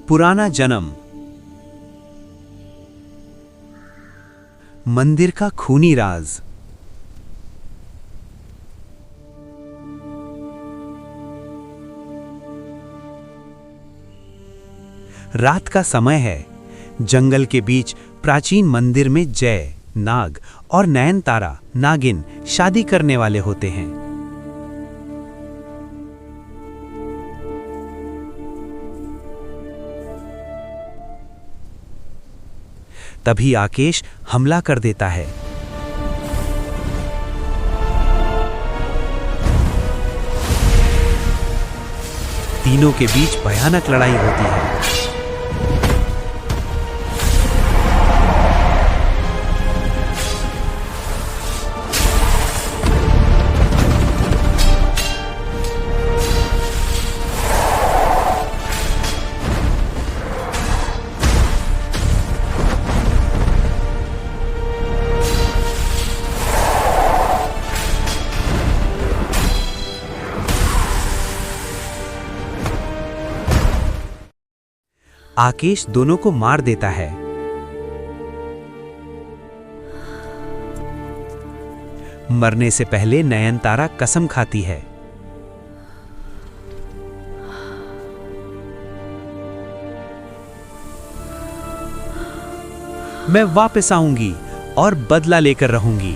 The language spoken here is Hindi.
पुराना जन्म। मंदिर का खूनी राज। रात का समय है। जंगल के बीच प्राचीन मंदिर में जय, नाग और नयनतारा नागिन शादी करने वाले होते हैं। तभी आकेश हमला कर देता है। तीनों के बीच भयानक लड़ाई होती है। आकेश दोनों को मार देता है। मरने से पहले नयनतारा कसम खाती है। मैं वापस आऊंगी और बदला लेकर रहूंगी।